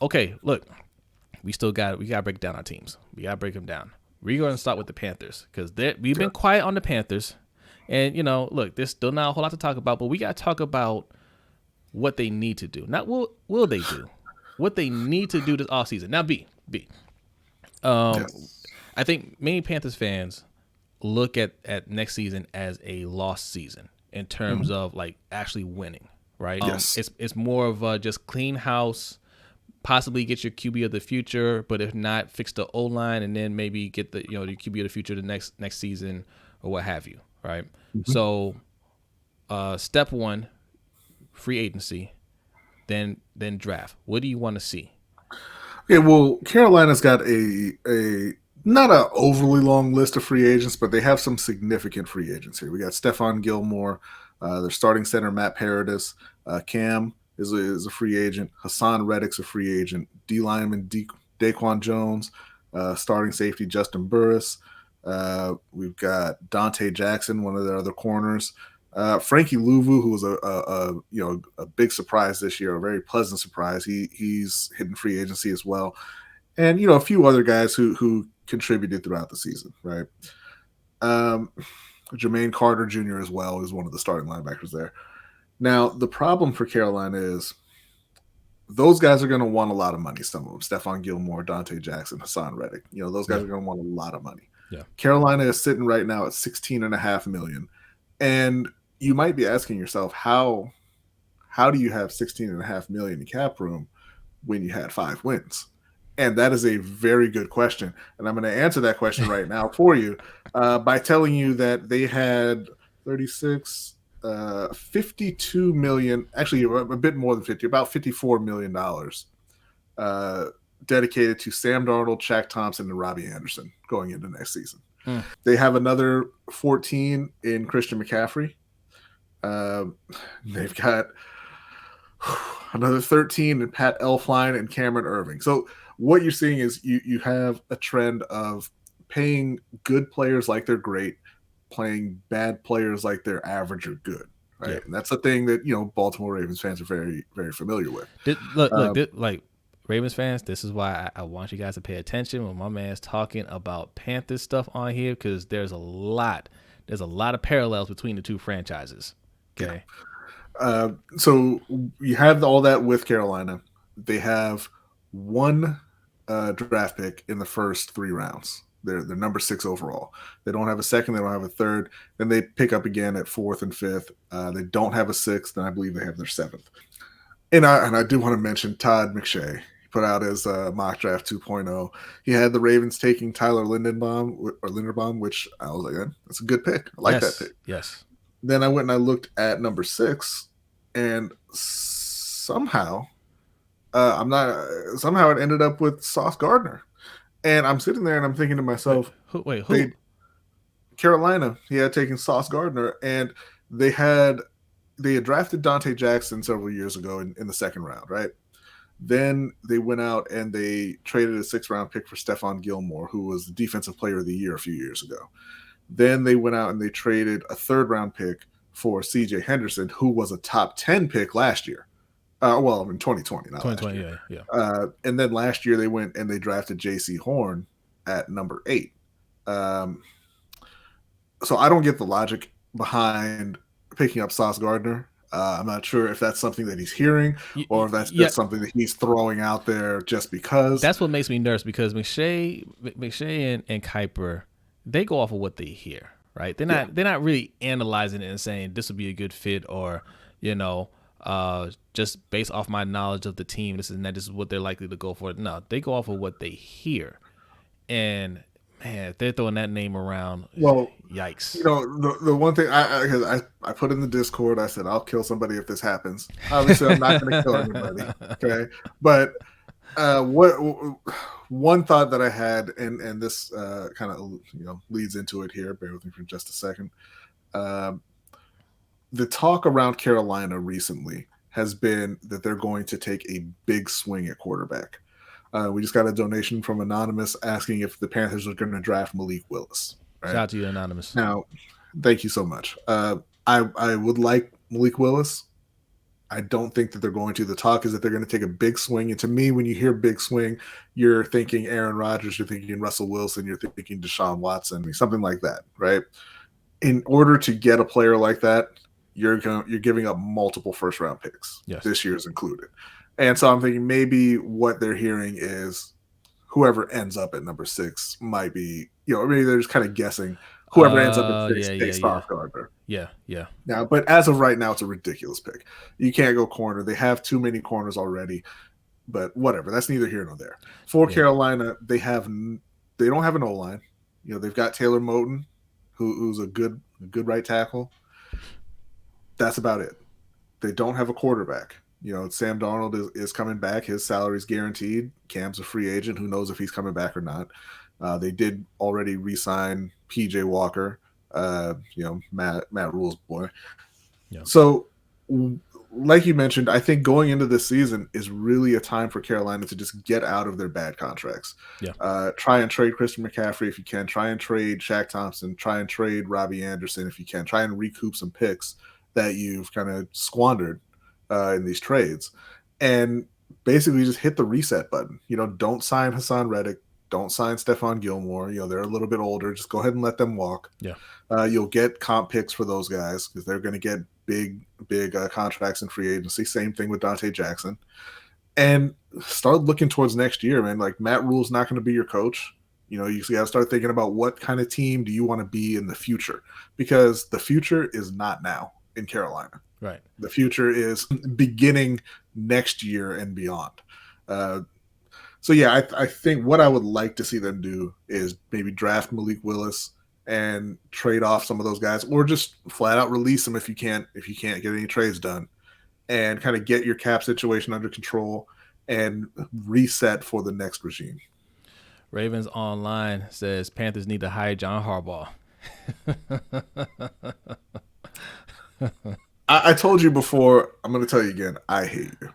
Okay, look, we gotta break down our teams. We gotta break them down. We're going to start with the Panthers because we've been quiet on the Panthers, and look, there's still not a whole lot to talk about, but we gotta talk about what they need to do. Not will they do, what they need to do this offseason. Now, B. Yes. I think many Panthers fans look at next season as a lost season in terms of like actually winning, right? Yes. It's more of a just clean house, possibly get your QB of the future, but if not, fix the O line and then maybe get the the QB of the future the next season or what have you, right? So, step one, free agency, then draft. What do you want to see? Okay, well, Carolina's got a not a overly long list of free agents, but they have some significant free agents here. We got Stephon Gilmore, their starting center Matt Paradis, Cam is a free agent, Hassan Reddick's a free agent, D lineman Daquan Jones, starting safety Justin Burris. We've got Dante Jackson, one of their other corners. Frankie Louvu, who was a big surprise this year, a very pleasant surprise. He's hitting free agency as well, and a few other guys who contributed throughout the season, right? Jermaine Carter Jr. as well is one of the starting linebackers there. Now the problem for Carolina is those guys are going to want a lot of money. Some of them, Stephon Gilmore, Dante Jackson, Hassan Reddick. Those guys are going to want a lot of money. Yeah. Carolina is sitting right now at $16.5 million, and you might be asking yourself, how do you have $16.5 million in cap room when you had 5 wins? And that is a very good question. And I'm going to answer that question right now for you by telling you that they had 52 million, actually a bit more than 50, about $54 million dedicated to Sam Darnold, Shaq Thompson, and Robbie Anderson going into next season. They have another 14 in Christian McCaffrey. They've got another 13 in Pat Elflein and Cameron Irving. So what you're seeing is you have a trend of paying good players like they're great, playing bad players like they're average or good, right? Yeah. And that's a thing that Baltimore Ravens fans are very, very familiar with. Like Ravens fans, this is why I want you guys to pay attention when my man's talking about Panthers stuff on here, because there's a lot of parallels between the two franchises. Okay. So you have all that with Carolina. They have one draft pick in the first 3 rounds. They're number 6 overall. They don't have a second. They don't have a third. Then they pick up again at 4th and 5th. They don't have a 6th, and I believe they have their 7th. And I do want to mention Todd McShay. He put out his mock draft 2.0. He had the Ravens taking Tyler Linderbaum, which I was like, that's a good pick. I like that pick. Yes. Then I went and I looked at number 6, and somehow it ended up with Sauce Gardner. And I'm sitting there and I'm thinking to myself, wait, who? Carolina, he had taken Sauce Gardner, and they had drafted Dante Jackson several years ago in the 2nd round, right? Then they went out and they traded a 6th round pick for Stephon Gilmore, who was the defensive player of the year a few years ago. Then they went out and they traded a 3rd round pick for CJ Henderson, who was a top 10 pick last year. In 2020, not 2020, last year. Yeah. And then last year they went and they drafted J.C. Horn at number 8. So I don't get the logic behind picking up Sauce Gardner. I'm not sure if that's something that he's hearing or if that's just something that he's throwing out there just because. That's what makes me nervous, because McShay and Kuiper, they go off of what they hear, right? They're not really analyzing it and saying this would be a good fit, or just based off my knowledge of the team, this is what they're likely to go for. No, they go off of what they hear. And man, if they're throwing that name around, well, yikes. The one thing I put in the Discord, I said, I'll kill somebody if this happens. Obviously, I'm not going to kill anybody. Okay. But one thought that I had, and this kind of leads into it here. Bear with me for just a second. The talk around Carolina recently has been that they're going to take a big swing at quarterback. We just got a donation from Anonymous asking if the Panthers are going to draft Malik Willis. Right? Shout out to you, Anonymous. Now, thank you so much. I would like Malik Willis. I don't think that they're going to. The talk is that they're going to take a big swing. And to me, when you hear big swing, you're thinking Aaron Rodgers, you're thinking Russell Wilson, you're thinking Deshaun Watson, something like that, right? In order to get a player like that, you're giving up multiple first round picks, this year's included. And so I'm thinking maybe what they're hearing is whoever ends up at number 6 might be, maybe they're just kind of guessing whoever ends up at 6 takes Sauce Gardner. Yeah. Now, but as of right now, it's a ridiculous pick. You can't go corner. They have too many corners already. But whatever, that's neither here nor there. For Carolina, they don't have an O-line. They've got Taylor Moton, who's a good right tackle. That's about it. They don't have a quarterback. Sam Darnold is coming back. His salary's guaranteed. Cam's a free agent. Who knows if he's coming back or not? They did already re-sign PJ Walker, Matt Rule's boy. Yeah. So, like you mentioned, I think going into this season is really a time for Carolina to just get out of their bad contracts. Yeah. Try and trade Christian McCaffrey if you can. Try and trade Shaq Thompson. Try and trade Robbie Anderson if you can. Try and recoup some picks that you've kind of squandered in these trades. And basically just hit the reset button. Don't sign Hassan Reddick. Don't sign Stephon Gilmore. They're a little bit older. Just go ahead and let them walk. Yeah. You'll get comp picks for those guys because they're going to get big contracts in free agency. Same thing with Dante Jackson. And start looking towards next year, man. Like, Matt Rule's not going to be your coach. You got to start thinking about what kind of team do you want to be in the future, because the future is not now in Carolina. Right. The future is beginning next year and beyond. So, yeah, I think what I would like to see them do is maybe draft Malik Willis and trade off some of those guys, or just flat out release them if you can't get any trades done, and kind of get your cap situation under control and reset for the next regime. Ravens Online says Panthers need to hire John Harbaugh. I told you before, I'm going to tell you again, I hate you.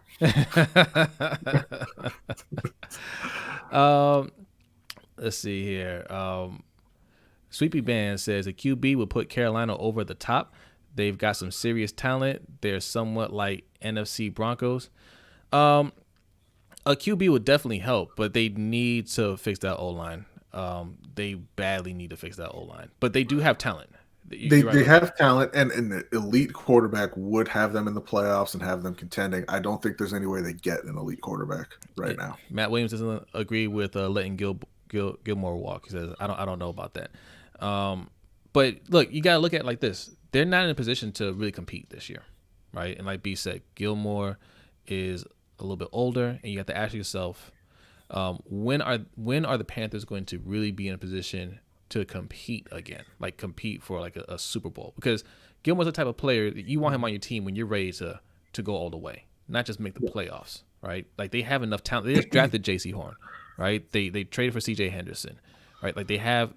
Let's see here. Sweepy Band says a QB would put Carolina over the top. They've got some serious talent. They're somewhat like NFC Broncos. A QB would definitely help, but they need to fix that O-line. They badly need to fix that O-line, but they do have talent. They have talent, and an elite quarterback would have them in the playoffs and have them contending. I don't think there's any way they get an elite quarterback right now. Matt Williams doesn't agree with letting Gilmore walk. He says, I don't know about that. But look, you got to look at it like this. They're not in a position to really compete this year, right? And like B said, Gilmore is a little bit older, and you have to ask yourself, when are the Panthers going to really be in a position to compete again, like compete for like a Super Bowl? Because Gilmore's the type of player that you want him on your team when you're ready to go all the way, not just make the playoffs, right? Like, they have enough talent. They just drafted J.C. Horn, right? They traded for C.J. Henderson, right? Like, they have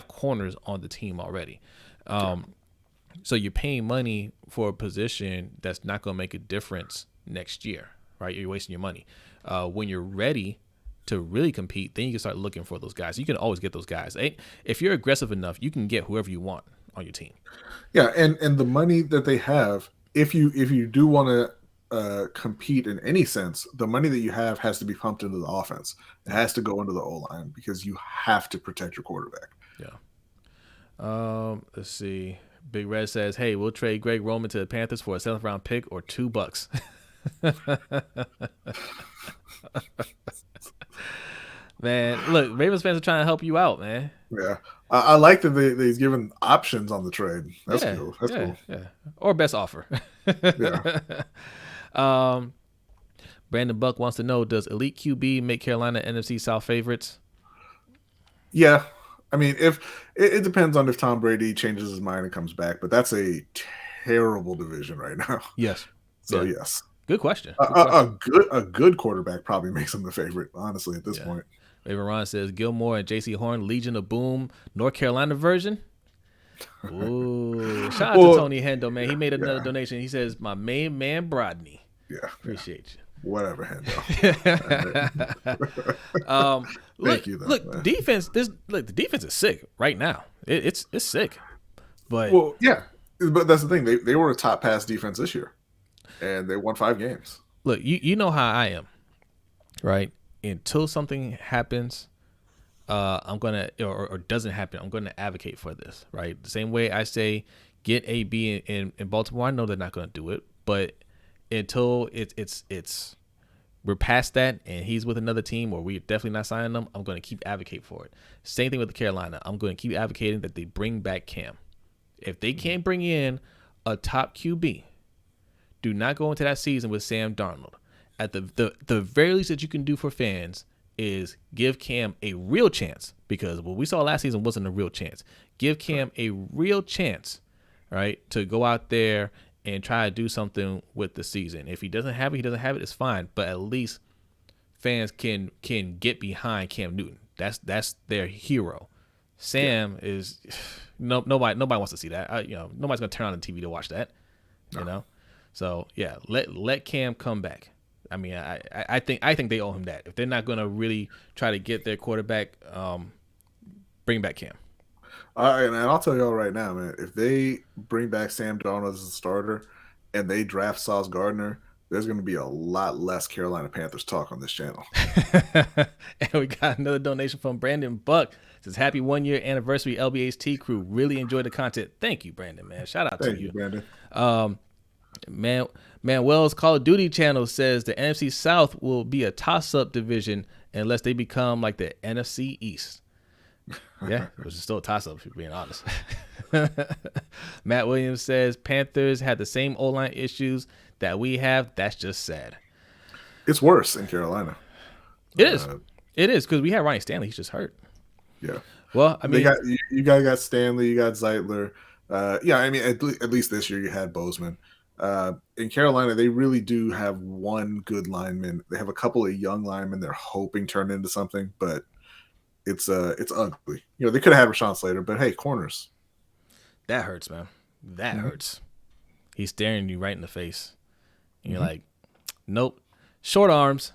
corners on the team already. So you're paying money for a position that's not going to make a difference next year, right? You're wasting your money. When you're ready to really compete, then you can start looking for those guys. You can always get those guys. If you're aggressive enough, you can get whoever you want on your team. Yeah, and the money that they have, if you do want to compete in any sense, the money that you have has to be pumped into the offense. It has to go into the O-line because you have to protect your quarterback. Yeah. Let's see. Big Red says, "Hey, we'll trade Greg Roman to the Panthers for a 7th round pick or $2." Man, look, Ravens fans are trying to help you out, man. Yeah, I like that he's given options on the trade. That's cool. That's cool. Yeah, or best offer. Yeah. Brandon Buck wants to know: does elite QB make Carolina NFC South favorites? Yeah, I mean, if it depends on if Tom Brady changes his mind and comes back, but that's a terrible division right now. Yes. So yes. Good question. A good quarterback probably makes him the favorite, honestly, at this point. Raven Ron says Gilmore and J.C. Horn, Legion of Boom, North Carolina version. Ooh, shout out to Tony Hendo, man. He made another donation. He says, "My main man, Brodny." Yeah, appreciate you. Whatever, Hendo. Thank you, though. Look, defense. The defense is sick right now. It's sick. But yeah, but that's the thing. They were a top pass defense this year. and they won 5 games. Look, you know how I am, right? Until something happens, I'm gonna or doesn't happen, I'm gonna advocate for this, right? The same way I say get AB in Baltimore. I know they're not gonna do it, but until it's we're past that and he's with another team or we're definitely not signing them, I'm gonna keep advocate for it. Same thing with the Carolina. I'm gonna keep advocating that they bring back Cam. If they can't bring in a top QB, do not go into that season with Sam Darnold. At the very least that you can do for fans is give Cam a real chance, because what we saw last season wasn't a real chance. Give Cam a real chance, right, to go out there and try to do something with the season. If he doesn't have it, he doesn't have it. It's fine, but at least fans can get behind Cam Newton. That's their hero. Sam is nobody wants to see that. Nobody's gonna turn on the TV to watch that. No. You know, so yeah, let Cam come back. I mean, I think they owe him that. If they're not gonna really try to get their quarterback, bring back Cam. And I'll tell y'all right now, man, if they bring back Sam Darnold as a starter and they draft Sauce Gardner, there's going to be a lot less Carolina Panthers talk on this channel. And we got another donation from Brandon Buck. It says, happy 1-year anniversary, LBHT crew. Really enjoyed the content. Thank you, Brandon, man. Shout out to you. Brandon. Manuel's Call of Duty channel says the NFC South will be a toss-up division unless they become like the NFC East. Yeah, it was still a toss-up, if you're being honest. Matt Williams says Panthers had the same O-line issues that we have. That's just sad. It's worse in Carolina. It is. It is, because we have Ronnie Stanley. He's just hurt. Yeah. Well, I mean, you guys got Stanley, you got Zeitler. Yeah, I mean, at least this year you had Bozeman. In Carolina, they really do have one good lineman. They have a couple of young linemen they're hoping turn into something, but it's ugly. You know, they could have had Rashawn Slater, but hey, corners. That hurts, man. That hurts. He's staring you right in the face. And you're like, nope. Short arms.